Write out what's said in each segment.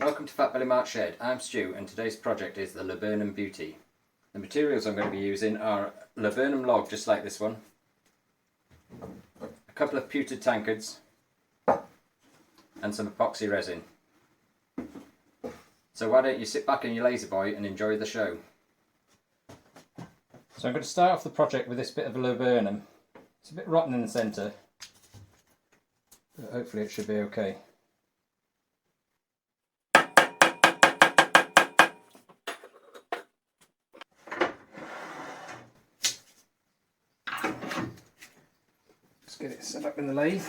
Welcome to Fatbellymarks Shed. I'm Stu and today's project is the Laburnum Beauty. The materials I'm going to be using are laburnum log, just like this one, a couple of pewter tankards and some epoxy resin. So why don't you sit back in your lazy boy and enjoy the show. So I'm going to start off the project with this bit of laburnum. It's a bit rotten in the centre, but hopefully it should be okay. Let's get it set up in the lathe.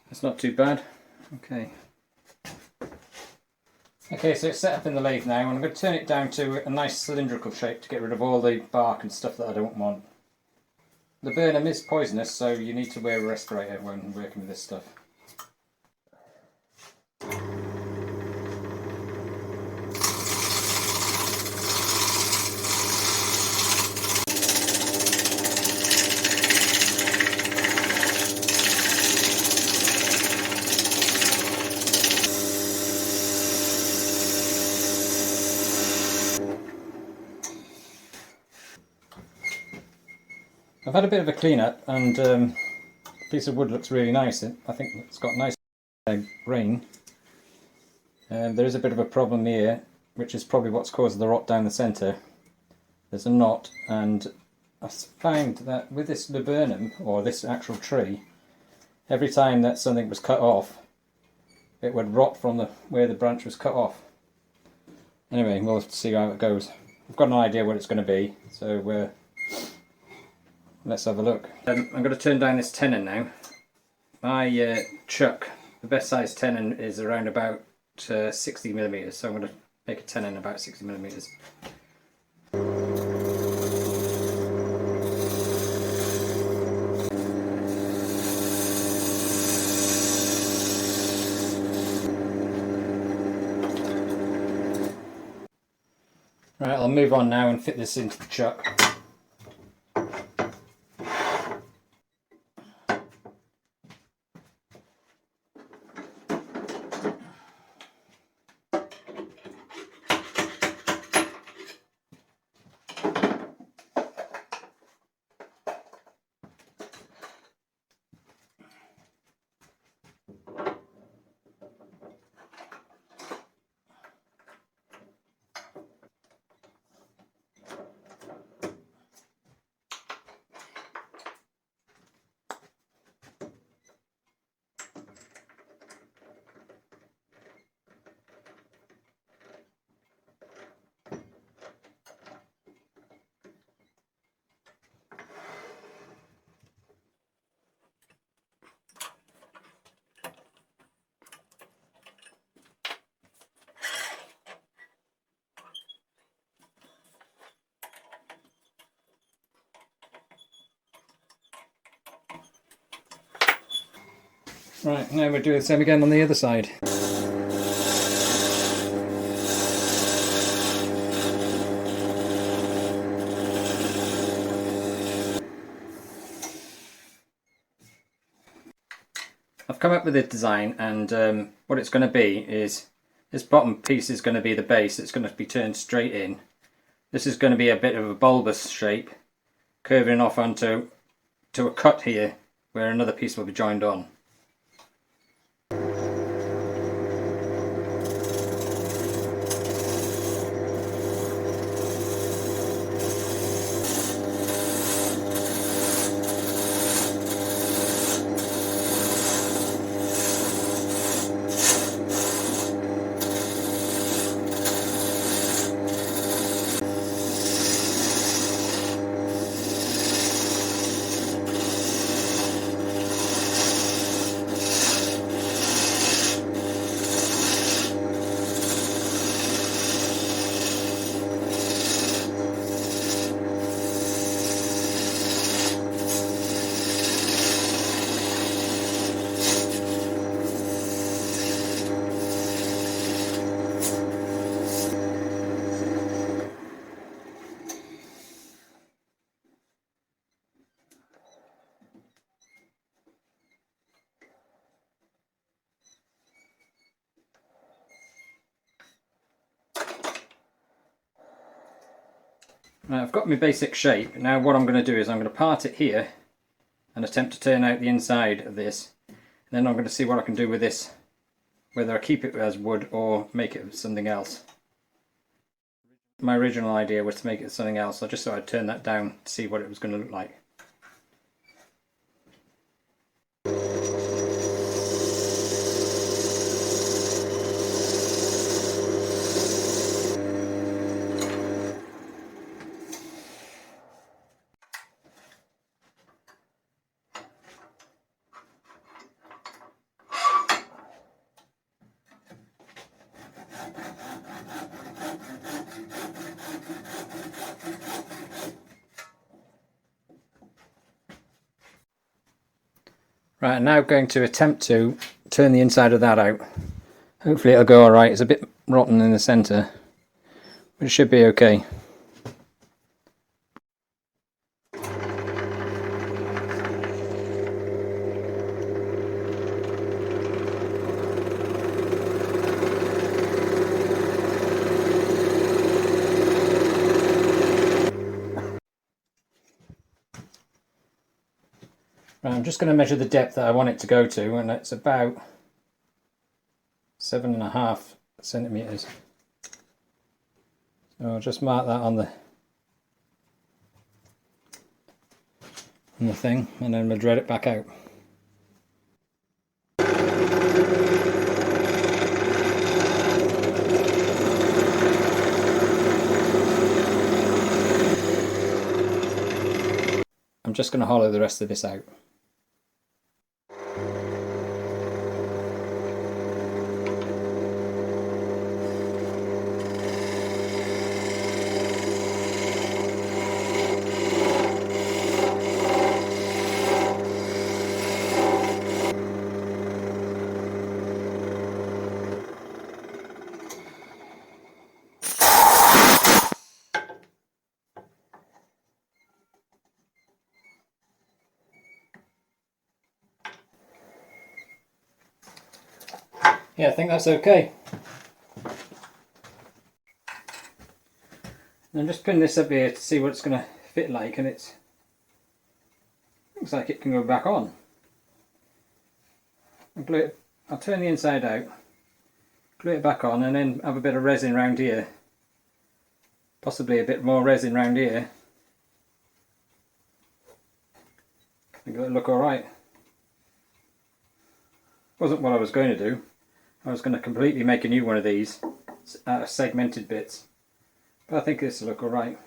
That's not too bad. Okay, so it's set up in the lathe now, and I'm going to turn it down to a nice cylindrical shape to get rid of all the bark and stuff that I don't want. Laburnum is poisonous, so you need to wear a respirator when working with this stuff. I've had a bit of a clean up, and the piece of wood looks really nice. I think it's got nice grain. There is a bit of a problem here, which is probably what's caused the rot down the centre. There's a knot, and I found that with this laburnum, or this actual tree, every time that something was cut off, it would rot from where the branch was cut off. Anyway, we'll have to see how it goes. I've got an idea what it's going to be, so let's have a look. I'm going to turn down this tenon now. My chuck, the best size tenon is around about 60mm, so I'm going to make a tenon about 60mm. Right, I'll move on now and fit this into the chuck. Right, now we'll do the same again on the other side. I've come up with a design, and what it's going to be is this bottom piece is going to be the base. It's going to be turned straight in. This is going to be a bit of a bulbous shape, curving off onto a cut here where another piece will be joined on. Now I've got my basic shape. Now what I'm going to do is I'm going to part it here and attempt to turn out the inside of this. And then I'm going to see what I can do with this, whether I keep it as wood or make it something else. My original idea was to make it something else. I just thought I'd turn that down to see what it was going to look like. Right, I'm now going to attempt to turn the inside of that out. Hopefully it'll go alright. It's a bit rotten in the centre, but it should be okay. Right, I'm just going to measure the depth that I want it to go to, and it's about 7.5 centimetres. So I'll just mark that on the thing, and then we'll dread it back out. I'm just going to hollow the rest of this out. Yeah, I think that's okay. I'm just putting this up here to see what it's going to fit like, and it looks like it can go back on. I'll turn the inside out, glue it back on, and then have a bit of resin around here. Possibly a bit more resin around here. I think it'll look alright. Wasn't what I was going to do. I was going to completely make a new one of these out of segmented bits. But I think this will look alright.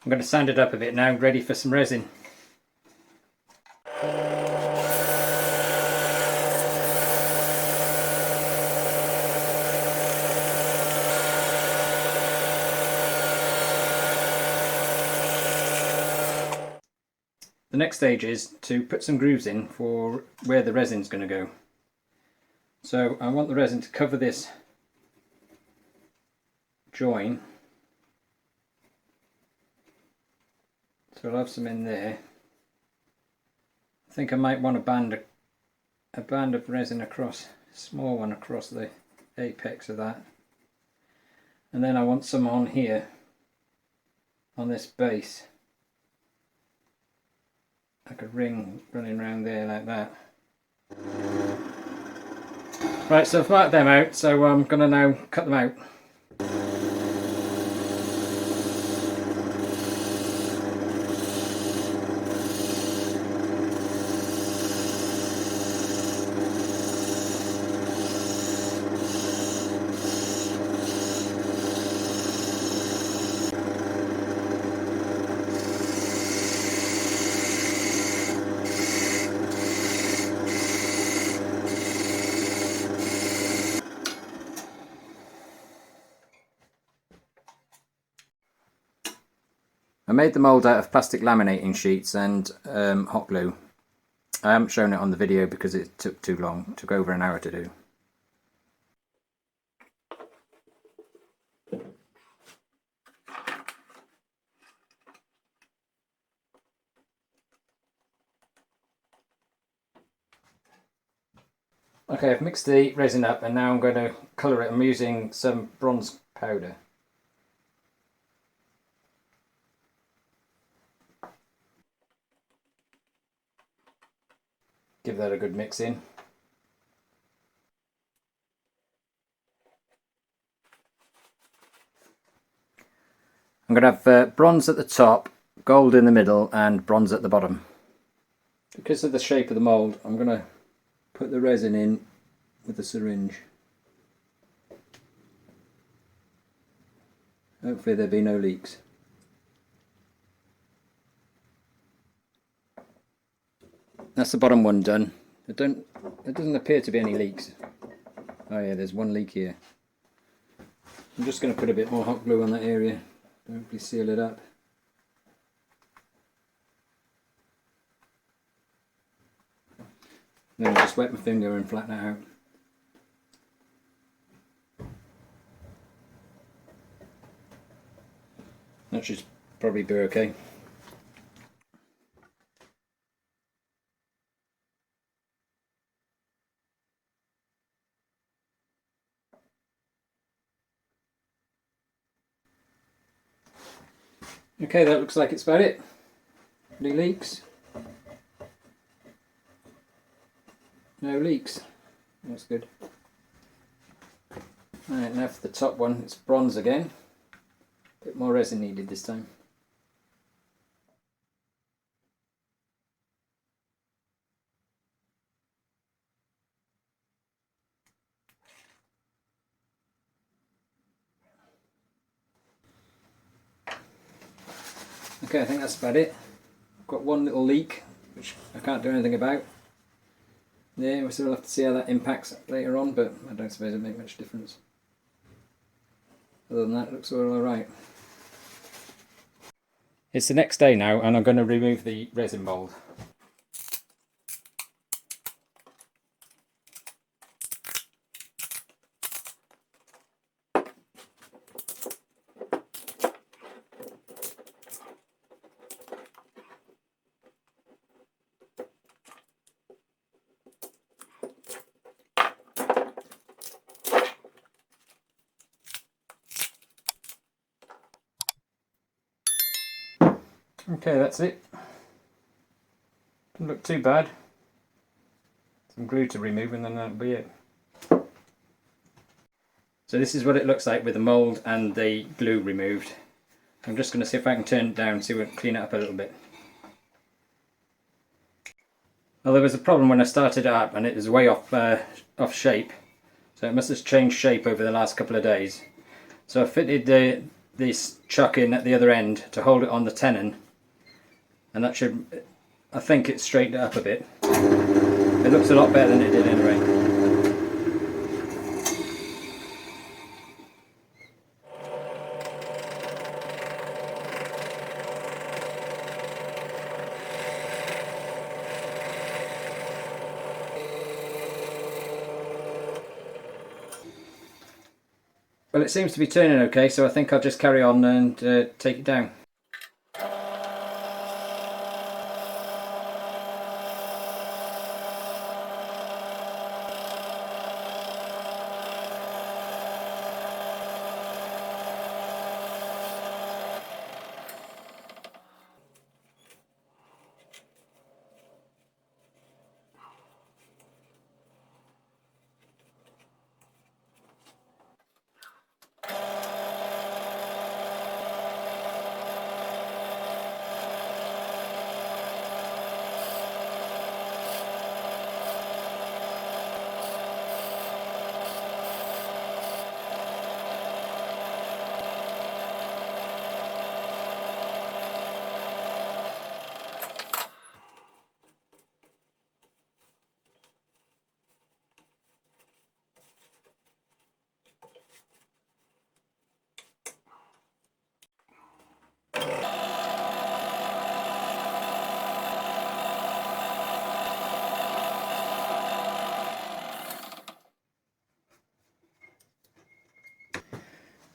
I'm going to sand it up a bit now, ready for some resin. The next stage is to put some grooves in for where the resin's going to go. So I want the resin to cover this join. So I'll have some in there. I think I might want a band of resin across, a small one across the apex of that. And then I want some on here, on this base. Like a ring running around there like that. Right, so I've marked them out, so I'm going to now cut them out. I made the mould out of plastic laminating sheets and hot glue. I haven't shown it on the video because it took too long. It took over an hour to do. Okay, I've mixed the resin up and now I'm going to colour it. I'm using some bronze powder. Give that a good mix in. I'm going to have bronze at the top, gold in the middle and bronze at the bottom. Because of the shape of the mould, I'm going to put the resin in with the syringe. Hopefully there'll be no leaks. That's the bottom one done. There doesn't appear to be any leaks. Oh yeah, there's one leak here. I'm just going to put a bit more hot glue on that area. Hopefully seal it up. Then I'll just wet my finger and flatten it out. That should probably be okay. Okay, that looks like it's about it. Any leaks? No leaks. That's good. Alright, now for the top one, it's bronze again. A bit more resin needed this time. Okay, I think that's about it. I've got one little leak, which I can't do anything about. Yeah, we'll still have to see how that impacts later on, but I don't suppose it'll make much difference. Other than that, it looks all alright. It's the next day now, and I'm going to remove the resin mould. Okay, that's it. Doesn't look too bad. Some glue to remove and then that'll be it. So this is what it looks like with the mould and the glue removed. I'm just going to see if I can turn it down, see if we can clean it up a little bit. Well, there was a problem when I started it up and it was way off shape. So it must have changed shape over the last couple of days. So I fitted this chuck in at the other end to hold it on the tenon. And that should, I think it straightened it up a bit. It looks a lot better than it did anyway. Well, it seems to be turning okay, so I think I'll just carry on and take it down.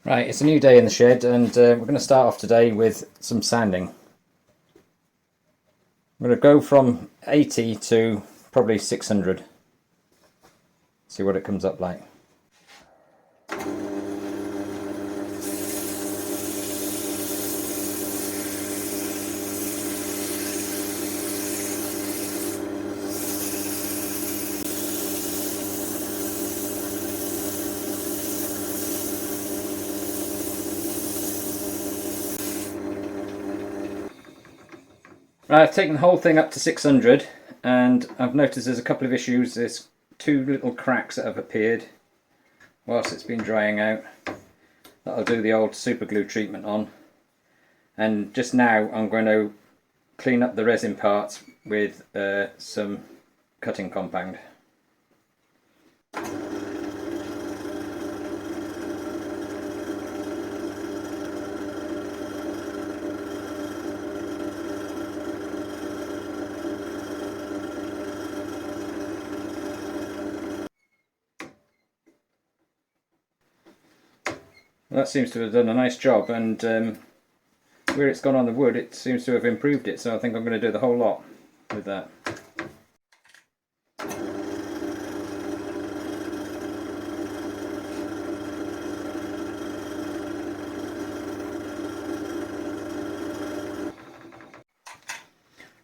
Right, it's a new day in the shed, and we're going to start off today with some sanding. I'm going to go from 80 to probably 600. See what it comes up like. Right, I've taken the whole thing up to 600, and I've noticed there's a couple of issues. There's two little cracks that have appeared whilst it's been drying out. That'll do the old super glue treatment on. And just now I'm going to clean up the resin parts with some cutting compound. Well, that seems to have done a nice job, and where it's gone on the wood it seems to have improved it, so I think I'm going to do the whole lot with that.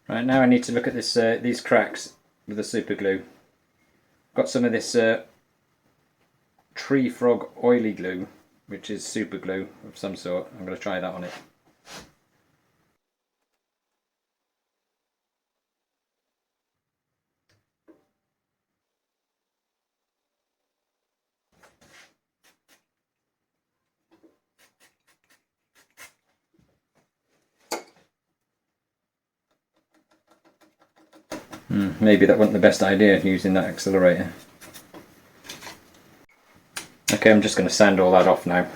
Right, now I need to look at this these cracks with the super glue. Got some of this tree frog oily glue, which is super glue of some sort. I'm going to try that on it. Maybe that wasn't the best idea, using that accelerator. Okay, I'm just going to sand all that off now.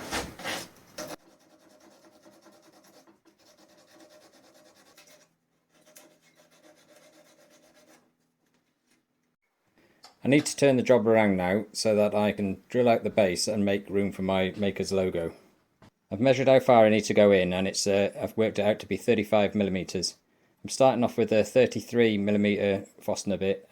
I need to turn the job around now so that I can drill out the base and make room for my maker's logo. I've measured how far I need to go in, and it's I've worked it out to be 35mm. I'm starting off with a 33mm Forstner bit,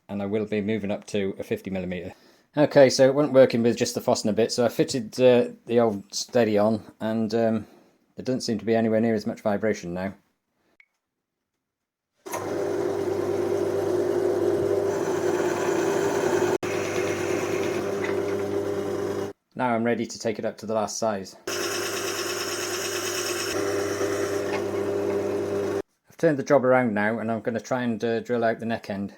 and I will be moving up to a 50mm. Okay, so it wasn't working with just the Forstner bit, so I fitted the old steady on, and there doesn't seem to be anywhere near as much vibration now. Now I'm ready to take it up to the last size. I've turned the job around now, and I'm going to try and drill out the neck end.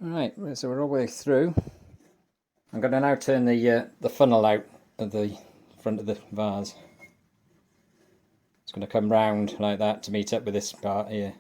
Alright, so we're all the way through. I'm going to now turn the funnel out of the front of the vase. It's going to come round like that to meet up with this part here.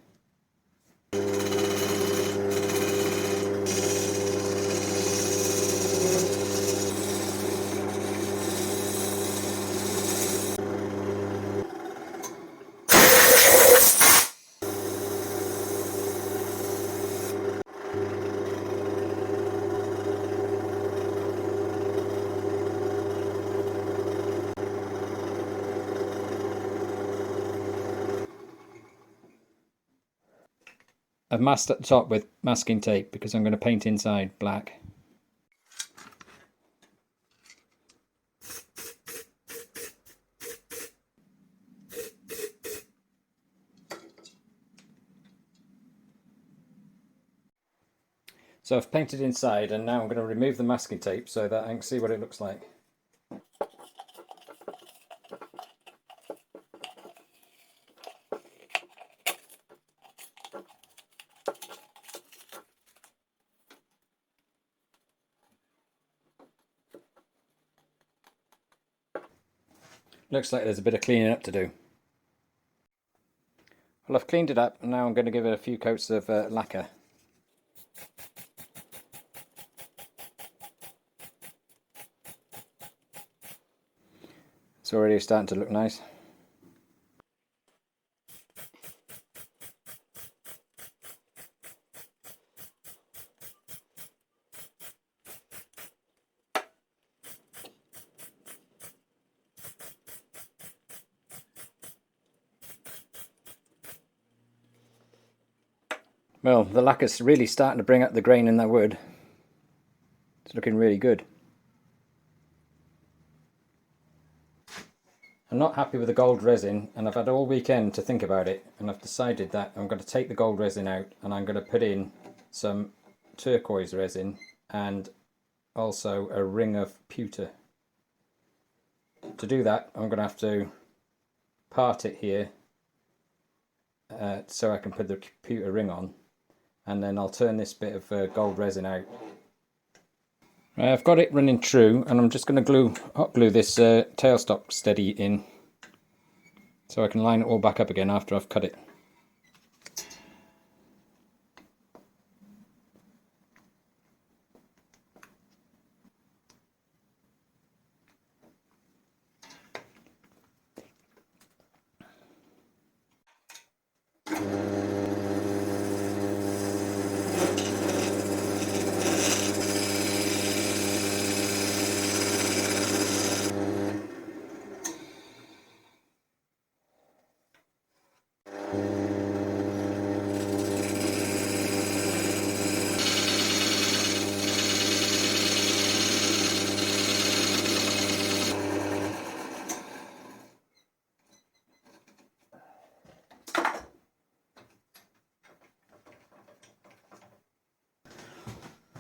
I've masked at the top with masking tape because I'm going to paint inside black. So I've painted inside, and now I'm going to remove the masking tape so that I can see what it looks like. Looks like there's a bit of cleaning up to do. Well, I've cleaned it up, and now I'm going to give it a few coats of lacquer. It's already starting to look nice. Well, the lacquer's really starting to bring up the grain in that wood. It's looking really good. I'm not happy with the gold resin, and I've had all weekend to think about it, and I've decided that I'm going to take the gold resin out and I'm going to put in some turquoise resin and also a ring of pewter. To do that, I'm going to have to part it here so I can put the pewter ring on, and then I'll turn this bit of gold resin out. Right, I've got it running true, and I'm just going to hot glue this tailstock steady in so I can line it all back up again after I've cut it.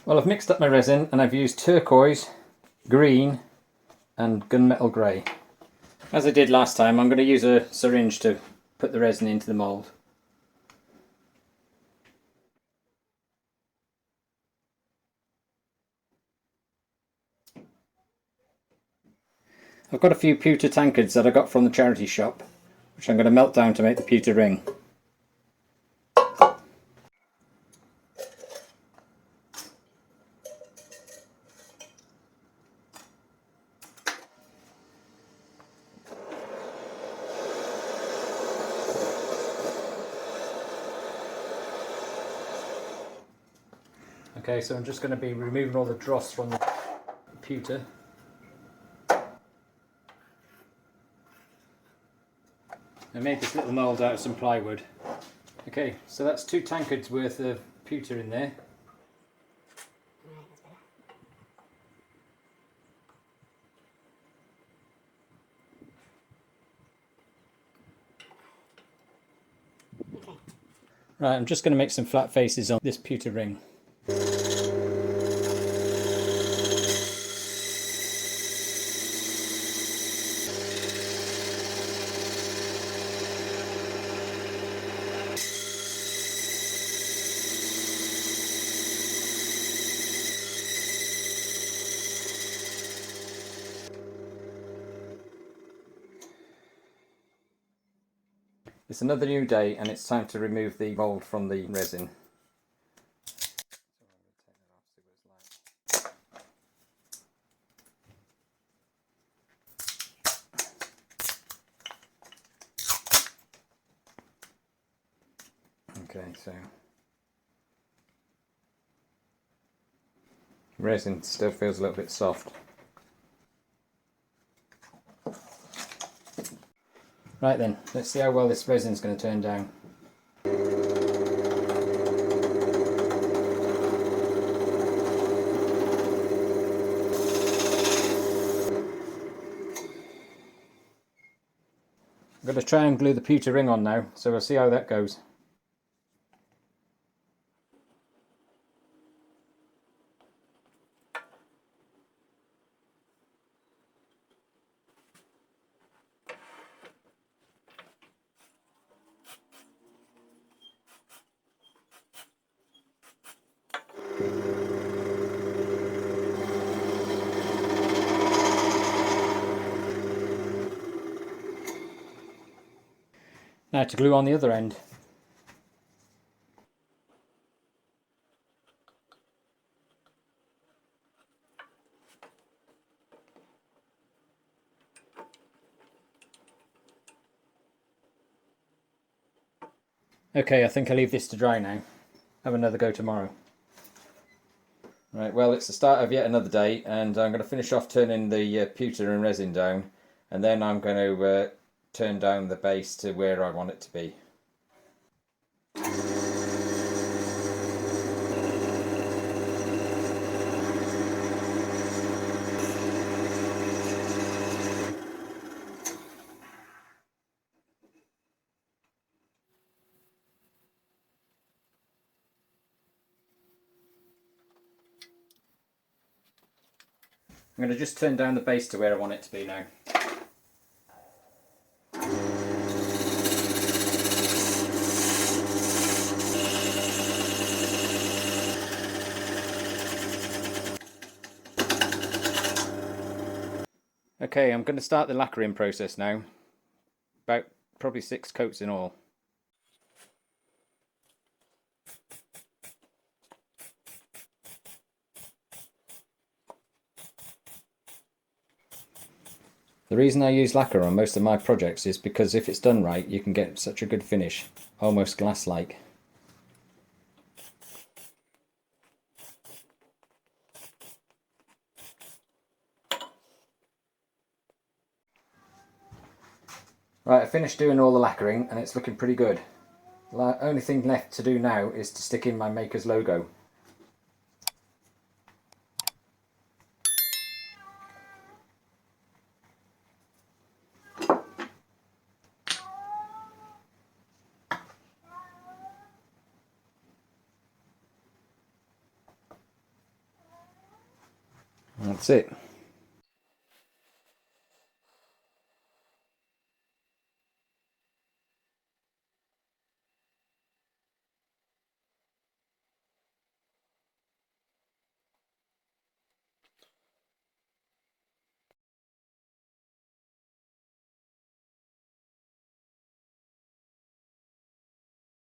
Well, I've mixed up my resin and I've used turquoise, green and gunmetal grey. As I did last time, I'm going to use a syringe to put the resin into the mould. I've got a few pewter tankards that I got from the charity shop, which I'm going to melt down to make the pewter ring. Okay, so I'm just going to be removing all the dross from the pewter. I made this little mould out of some plywood. Okay, so that's 2 tankards worth of pewter in there. Right, I'm just going to make some flat faces on this pewter ring. It's another new day and it's time to remove the mould from the resin. Okay, so resin still feels a little bit soft. Right then, let's see how well this resin's going to turn down. I'm going to try and glue the pewter ring on now, so we'll see how that goes. Now to glue on the other end. Okay, I think I'll leave this to dry now. Have another go tomorrow. Right, well, it's the start of yet another day, and I'm going to finish off turning the pewter and resin down, and then I'm going to turn down the base to where I want it to be. I'm going to just turn down the base to where I want it to be now. Okay, I'm going to start the lacquering process now. About probably 6 coats in all. The reason I use lacquer on most of my projects is because if it's done right, you can get such a good finish, almost glass-like. Right, I finished doing all the lacquering and it's looking pretty good. The only thing left to do now is to stick in my maker's logo. That's it.